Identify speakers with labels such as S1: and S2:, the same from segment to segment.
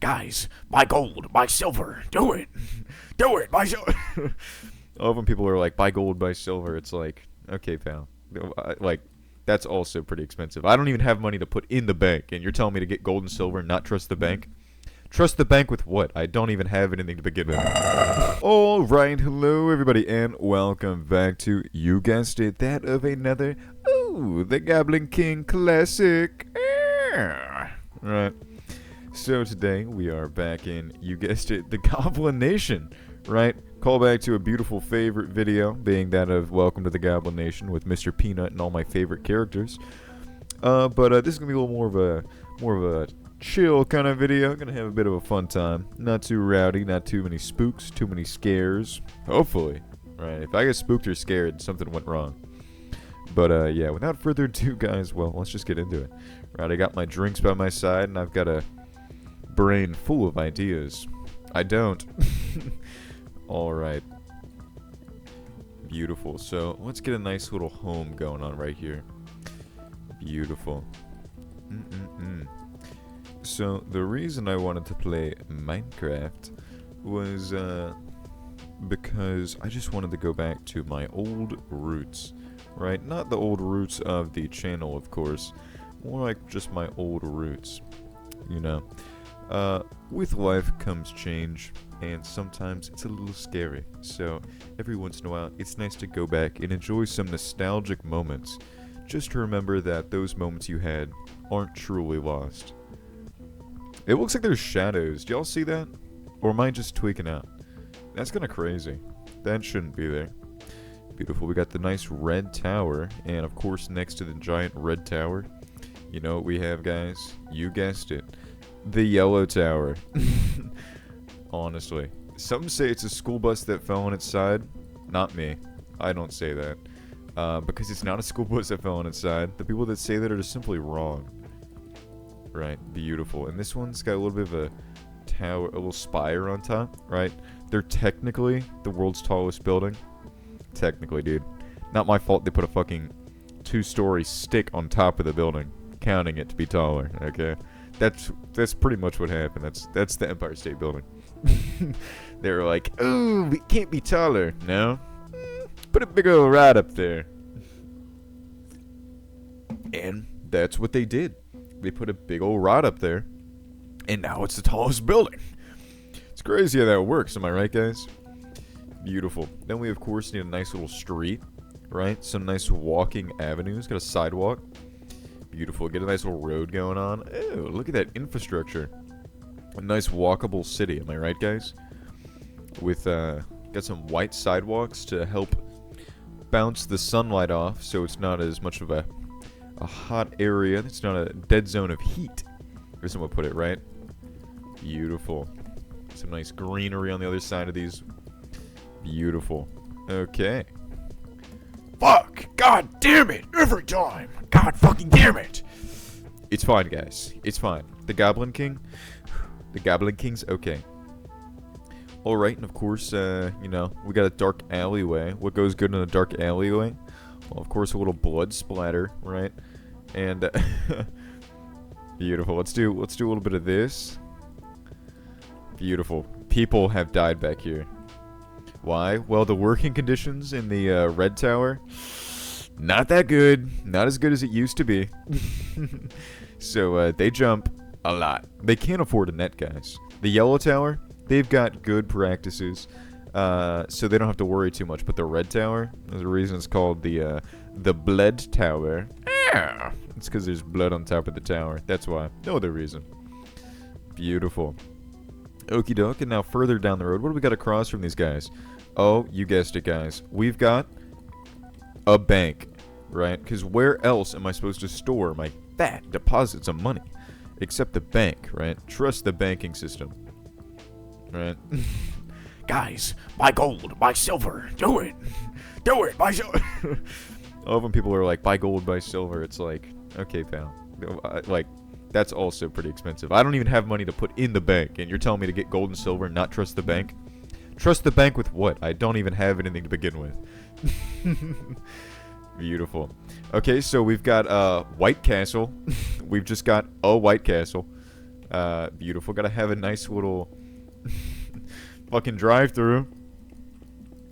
S1: Guys, buy gold, buy silver, do it. Do it, buy silver. I love when people are like, buy gold, buy silver. It's like, okay, pal. Like, that's also pretty expensive. I don't even have money to put in the bank, and you're telling me to get gold and silver and not trust the bank? Trust the bank with what? I don't even have anything to begin with. Alright, hello everybody, and welcome back to, you guessed it, that of another, the Goblin King classic. Right. So today, we are back in, you guessed it, the Goblin Nation, right? Call back to a beautiful favorite video, being that of Welcome to the Goblin Nation with Mr. Peanut and all my favorite characters. But this is gonna be a little more of a chill kind of video. Gonna have a bit of a fun time. Not too rowdy, not too many spooks, too many scares. Hopefully, right? If I get spooked or scared, something went wrong. But yeah, without further ado, guys, well, let's just get into it. Right, I got my drinks by my side, and I've got a brain full of ideas. I don't. Alright. Beautiful. So, let's get a nice little home going on right here. Beautiful. So, the reason I wanted to play Minecraft was, because I just wanted to go back to my old roots. Right? Not the old roots of the channel, of course. More like just my old roots. You know? With life comes change, and sometimes it's a little scary. So, every once in a while, it's nice to go back and enjoy some nostalgic moments. Just to remember that those moments you had aren't truly lost. It looks like there's shadows. Do y'all see that? Or am I just tweaking out? That's kinda crazy. That shouldn't be there. Beautiful. We got the nice red tower, and of course, next to the giant red tower, you know what we have, guys? You guessed it. The yellow tower. Honestly. Some say it's a school bus that fell on its side. Not me. I don't say that. Because it's not a school bus that fell on its side. The people that say that are just simply wrong. Right. Beautiful. And this one's got a little bit of a tower, a little spire on top. Right. They're technically the world's tallest building. Technically, dude. Not my fault they put a fucking 2-story stick on top of the building. Counting it to be taller. Okay. That's pretty much what happened. That's the Empire State Building. They were like, "Ooh, we can't be taller." No, put a big old rod up there. And that's what they did. They put a big old rod up there, and now it's the tallest building. It's crazy how that works. Am I right, guys? Beautiful. Then we of course need a nice little street, right? Some nice walking avenues. Got a sidewalk. Beautiful. Get a nice little road going on. Ew, look at that infrastructure. A nice walkable city. Am I right, guys? With, got some white sidewalks to help bounce the sunlight off so it's not as much of a hot area. It's not a dead zone of heat. Or someone put it, right? Beautiful. Some nice greenery on the other side of these. Beautiful. Okay. Fuck! God damn it! Every time! God fucking damn it! It's fine, guys. It's fine. The Goblin King? The Goblin King's okay. Alright, and of course, you know, we got a dark alleyway. What goes good in a dark alleyway? Well, of course, a little blood splatter, right? And, beautiful. Let's do a little bit of this. Beautiful. People have died back here. Why? Well, the working conditions in the red tower, not that good. Not as good as it used to be. So they jump a lot. They can't afford a net, guys. The yellow tower, they've got good practices, so they don't have to worry too much. But the red tower, there's a reason it's called the blood tower. Yeah, it's because there's blood on top of the tower. That's why. No other reason. Beautiful. Okie doke. And now further down the road, what do we got across from these guys? Oh, you guessed it, guys. We've got a bank, right? Because where else am I supposed to store my fat deposits of money? Except the bank, right? Trust the banking system. Right? Guys, buy gold, buy silver. Do it. Do it, buy silver. I love when people are like, buy gold, buy silver. It's like, okay, pal. Like, that's also pretty expensive. I don't even have money to put in the bank, and you're telling me to get gold and silver and not trust the bank? Trust the bank with what? I don't even have anything to begin with. Beautiful. Okay, so we've got White Castle. We've just got a White Castle. Beautiful. Gotta have a nice little fucking drive-through.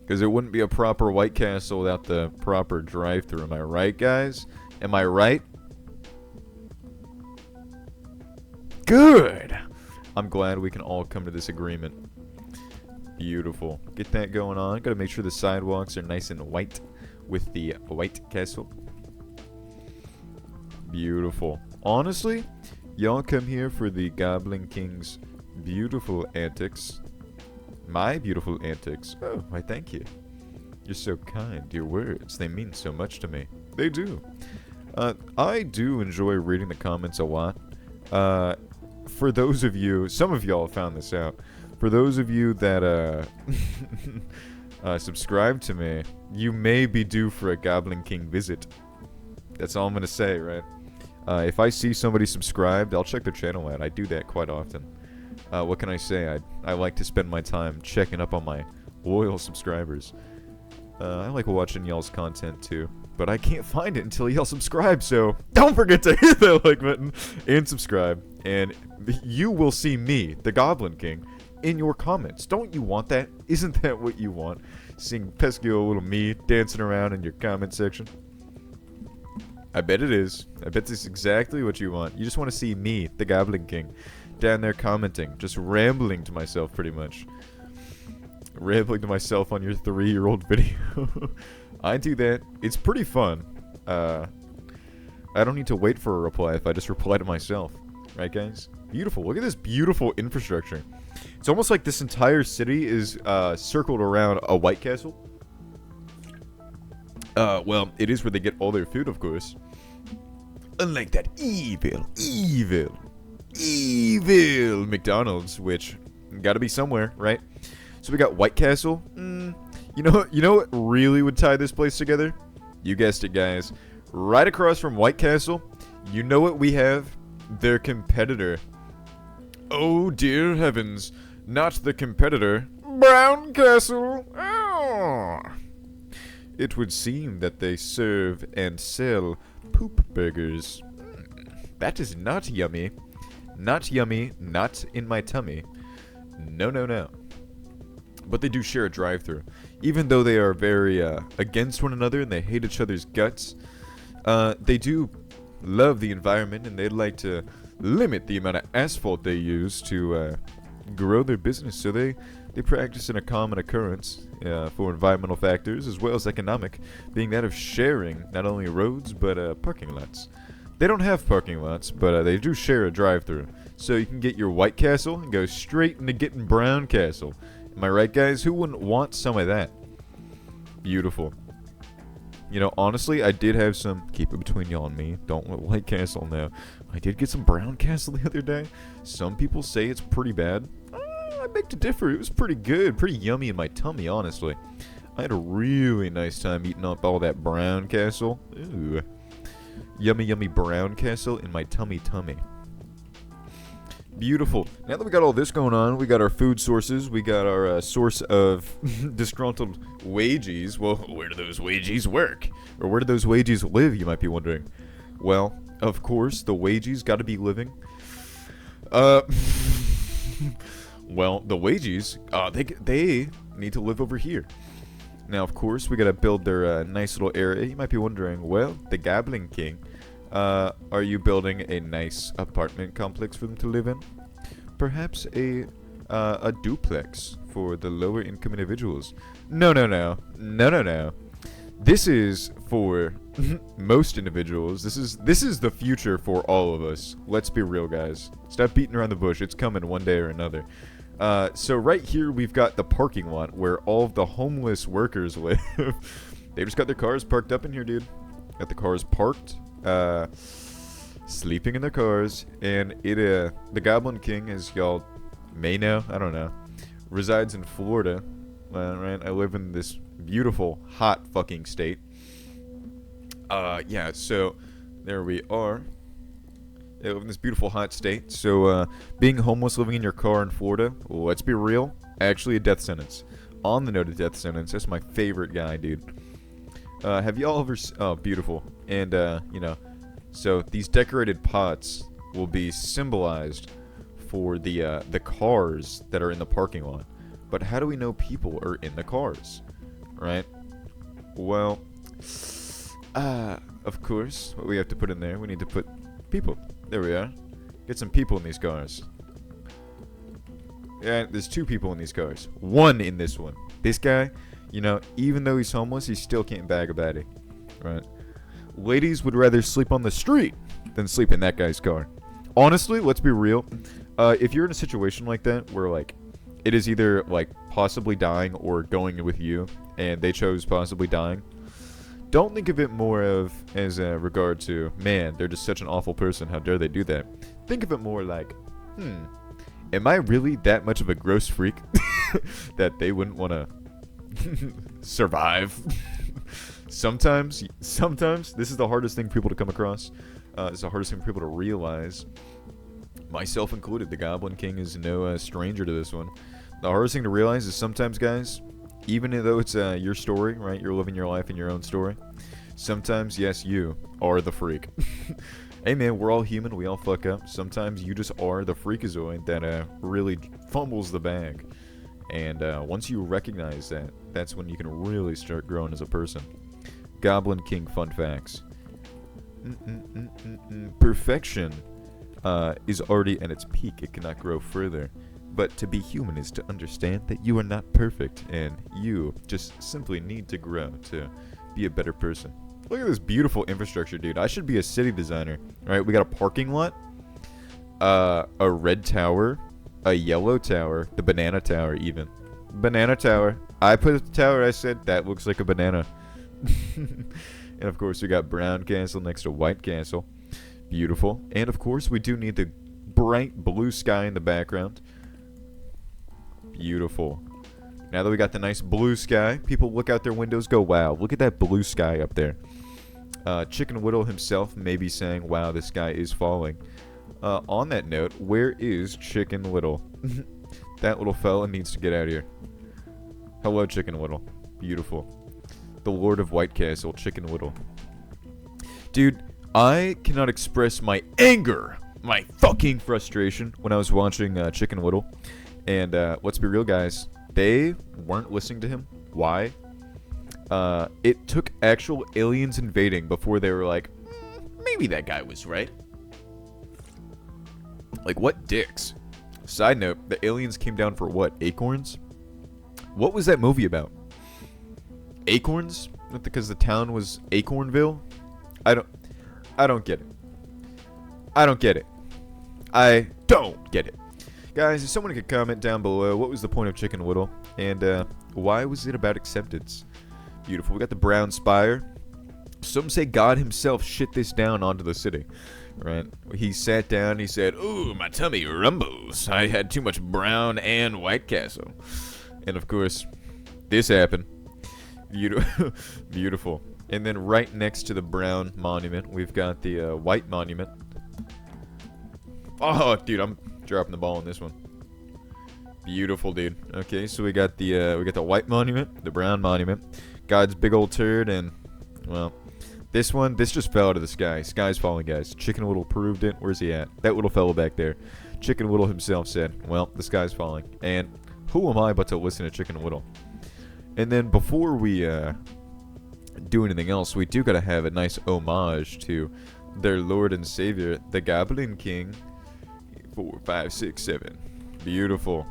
S1: Because it wouldn't be a proper White Castle without the proper drive-through. Am I right, guys? Am I right? Good! I'm glad we can all come to this agreement. Beautiful. Get that going on. Gotta make sure the sidewalks are nice and white with the White Castle. Beautiful. Honestly, y'all come here for the Goblin King's beautiful antics. My beautiful antics. Oh, why thank you. You're so kind. Your words, they mean so much to me. They do. I do enjoy reading the comments a lot. For those of you, some of y'all found this out. For those of you that subscribe to me, you may be due for a Goblin King visit. That's all I'm gonna say, right? If I see somebody subscribed, I'll check their channel out. I do that quite often. What can I say? I like to spend my time checking up on my loyal subscribers. I like watching y'all's content too, but I can't find it until y'all subscribe, so don't forget to hit that like button and subscribe, and you will see me, the Goblin King, in your comments. Don't you want that? Isn't that what you want? Seeing pesky old little me dancing around in your comment section? I bet it is. I bet this is exactly what you want. You just want to see me, the Goblin King, down there commenting, just rambling to myself pretty much. Rambling to myself on your 3-year-old video. I do that. It's pretty fun. I don't need to wait for a reply if I just reply to myself. Right, guys? Beautiful. Look at this beautiful infrastructure. It's almost like this entire city is circled around a White Castle. Well, it is where they get all their food, of course. Unlike that evil McDonald's, which gotta be somewhere, right? So we got White Castle. You know what really would tie this place together? You guessed it, guys. Right across from White Castle, you know what we have? Their competitor. Oh, dear heavens. Not the competitor. Brown Castle. Oh. It would seem that they serve and sell poop burgers. That is not yummy. Not yummy. Not in my tummy. No, no, no. But they do share a drive-thru. Even though they are very against one another and they hate each other's guts, they do love the environment and they'd like to limit the amount of asphalt they use to grow their business. So they practice in a common occurrence for environmental factors as well as economic, being that of sharing not only roads but parking lots. They don't have parking lots, but they do share a drive-thru. So you can get your White Castle and go straight into getting Brown Castle. Am I right, guys? Who wouldn't want some of that? Beautiful. You know, honestly, I did have some... Keep it between y'all and me. Don't let White Castle know. I did get some Brown Castle the other day. Some people say it's pretty bad. I beg to differ. It was pretty good. Pretty yummy in my tummy, honestly. I had a really nice time eating up all that Brown Castle. Ooh. Yummy, yummy Brown Castle in my tummy. Beautiful. Now that we got all this going on, we got our food sources, we got our source of disgruntled wages. Well, where do those wages work? Or where do those wages live, you might be wondering. Well, of course, the wages got to be living. Well, the wages, they need to live over here. Now, of course, we got to build their nice little area. You might be wondering, well, the Goblin King, are you building a nice apartment complex for them to live in? Perhaps a duplex for the lower income individuals? No. This is for most individuals. This is the future for all of us. Let's be real, guys. Stop beating around the bush. It's coming one day or another. So right here we've got the parking lot where all of the homeless workers live. They just got their cars parked up in here, dude. Got the cars parked. Sleeping in their cars, and the Goblin King, as y'all may know, I don't know, resides in Florida, right? I live in this beautiful, hot fucking state. Yeah, so there we are. I live in this beautiful, hot state. So, being homeless, living in your car in Florida, let's be real, actually a death sentence. On the note of death sentence, that's my favorite guy, dude. Have y'all ever... Oh, beautiful. And, you know, so these decorated pots will be symbolized for the cars that are in the parking lot. But how do we know people are in the cars, right? Well, of course, what we have to put in there, we need to put people. There we are. Get some people in these cars. Yeah, there's 2 people in these cars. 1 in this one. This guy, you know, even though he's homeless, he still can't bag a baddie, right? Ladies would rather sleep on the street than sleep in that guy's car. Honestly, let's be real. If you're in a situation like that where, like, it is either, like, possibly dying or going with you, and they chose possibly dying, don't think of it more of as a regard to, man, they're just such an awful person, how dare they do that. Think of it more like, am I really that much of a gross freak that they wouldn't want to survive? Sometimes, this is the hardest thing for people to come across. It's the hardest thing for people to realize. Myself included, the Goblin King is no stranger to this one. The hardest thing to realize is sometimes, guys, even though it's your story, right? You're living your life in your own story. Sometimes, yes, you are the freak. Hey, man, we're all human. We all fuck up. Sometimes you just are the freakazoid that really fumbles the bag. And once you recognize that, that's when you can really start growing as a person. Goblin King fun facts. Perfection is already at its peak. It cannot grow further. But to be human is to understand that you are not perfect, and you just simply need to grow to be a better person. Look at this beautiful infrastructure, dude. I should be a city designer. All right, we got a parking lot, a red tower, a yellow tower, the banana tower even. Banana tower. I put the tower, I said, that looks like a banana. And of course, we got brown castle next to white castle. Beautiful. And of course, we do need the bright blue sky in the background. Beautiful. Now that we got the nice blue sky, people look out their windows, go, wow, look at that blue sky up there. Chicken Whittle himself may be saying, wow, the sky is falling. On that note, where is Chicken Whittle? That little fella needs to get out of here. Hello, Chicken Whittle. Beautiful. The Lord of White Castle, Chicken Whittle. Dude, I cannot express my anger, my fucking frustration when I was watching Chicken Whittle. And let's be real, guys. They weren't listening to him. Why? It took actual aliens invading before they were like, maybe that guy was right. Like, what dicks? Side note, the aliens came down for what? Acorns? What was that movie about? Acorns? Because the town was Acornville? I don't get it. I don't get it. I don't get it. Guys, if someone could comment down below, what was the point of Chicken Whittle? And why was it about acceptance? Beautiful. We got the brown spire. Some say God himself shit this down onto the city. Right? He sat down, he said, ooh, my tummy rumbles. I had too much brown and white castle. And of course, this happened. Beautiful. And then right next to the brown monument, we've got the white monument. Oh, dude, I'm dropping the ball on this one. Beautiful, dude. Okay, so we got the white monument, the brown monument, God's big old turd, and well, this just fell out of the sky. Sky's falling, guys. Chicken Whittle proved it. Where's he at? That little fellow back there. Chicken Whittle himself said, well, the sky's falling. And who am I but to listen to Chicken Whittle? And then before we do anything else, we do gotta have a nice homage to their Lord and Savior, the Goblin King. 4, 5, 6, 7. Beautiful.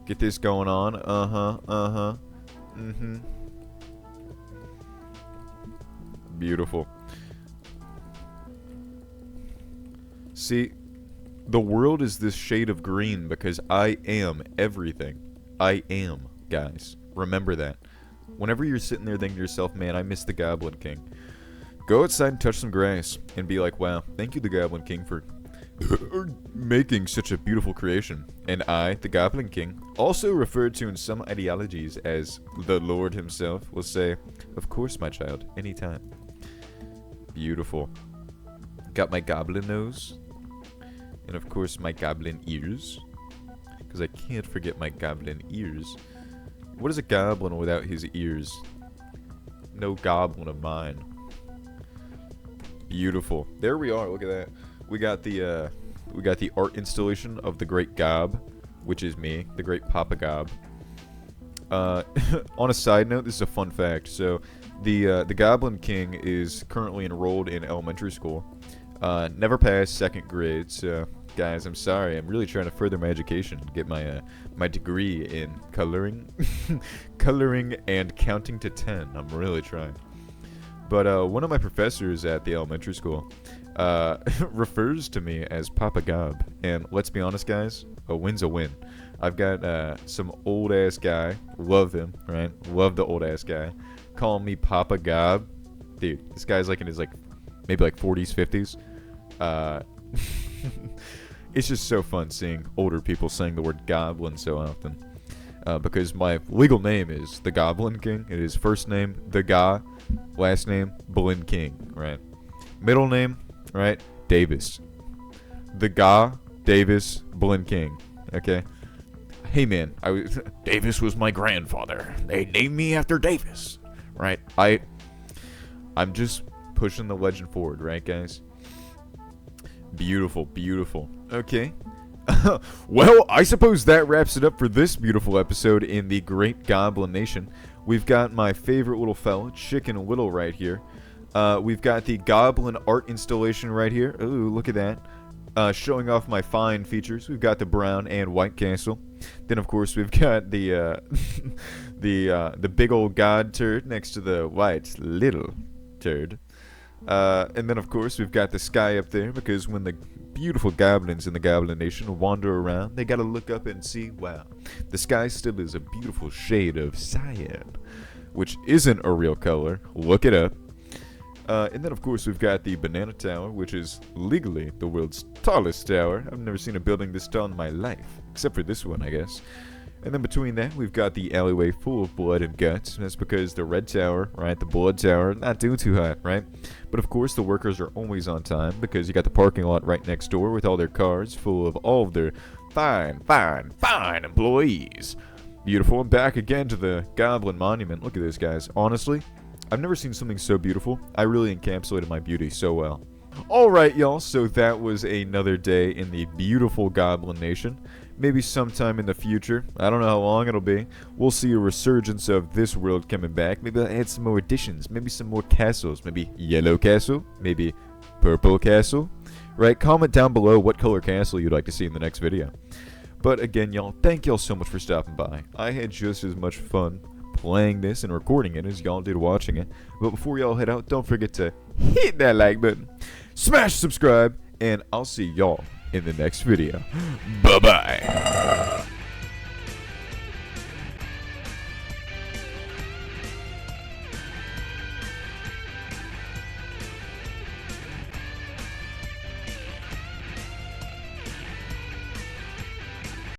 S1: Get this going on. Beautiful. See, the world is this shade of green because I am everything. I am, guys. Remember that. Whenever you're sitting there thinking to yourself, man, I miss the Goblin King, go outside and touch some grass and be like, wow, thank you, the Goblin King, for making such a beautiful creation. And I, the Goblin King, also referred to in some ideologies as the Lord himself, will say, of course, my child, anytime. Beautiful. Got my goblin nose. And of course, my goblin ears. Because I can't forget my goblin ears. What is a goblin without his ears? No goblin of mine. Beautiful. There we are. Look at that. We got the We got the art installation of the Great Gob, which is me, the Great Papa Gob. On a side note, this is a fun fact. So, the Goblin King is currently enrolled in elementary school. Never passed 2nd grade, so guys, I'm sorry. I'm really trying to further my education, get my my degree in coloring, coloring and counting to 10. I'm really trying. But one of my professors at the elementary school refers to me as Papa Gob, and let's be honest, guys, a win's a win. I've got some old ass guy, love him, right? Love the old ass guy, calling me Papa Gob. Dude, this guy's like in his maybe 40s, 50s. It's just so fun seeing older people saying the word goblin so often. Because my legal name is the Goblin King. It is first name, the Ga, last name, Blin King, right? Middle name, right, Davis. The Ga, Davis, Blin King, okay? Hey man, Davis was my grandfather. They named me after Davis, right? I'm just pushing the legend forward, right, guys? Beautiful, beautiful. Okay. Well, I suppose that wraps it up for this beautiful episode in the Great Goblin Nation. We've got my favorite little fella, Chicken Little, right here. We've got the Goblin art installation right here. Ooh, look at that. Showing off my fine features. We've got the brown and white castle. Then, of course, we've got the the big old god turd next to the white little turd. And then, of course, we've got the sky up there, because when the beautiful goblins in the Goblin Nation wander around, they gotta look up and see, wow, the sky still is a beautiful shade of cyan, which isn't a real color. Look it up. And then, of course, we've got the Banana Tower, which is legally the world's tallest tower. I've never seen a building this tall in my life, except for this one, I guess. And then between that, we've got the alleyway full of blood and guts. And that's because the Red Tower, right, the Blood Tower, not doing too hot, right? But of course, the workers are always on time, because you got the parking lot right next door with all their cars full of all of their fine employees. Beautiful. And back again to the Goblin Monument. Look at this, guys. Honestly, I've never seen something so beautiful. I really encapsulated my beauty so well. Alright, y'all, so that was another day in the beautiful Goblin Nation. Maybe sometime in the future, I don't know how long it'll be, we'll see a resurgence of this world coming back. Maybe I'll add some more additions, maybe some more castles, maybe yellow castle, maybe purple castle, right? Comment down below what color castle you'd like to see in the next video. But again, y'all, thank y'all so much for stopping by. I had just as much fun playing this and recording it as y'all did watching it. But before y'all head out, don't forget to hit that like button, smash subscribe, and I'll see y'all in the next video. Bye-bye.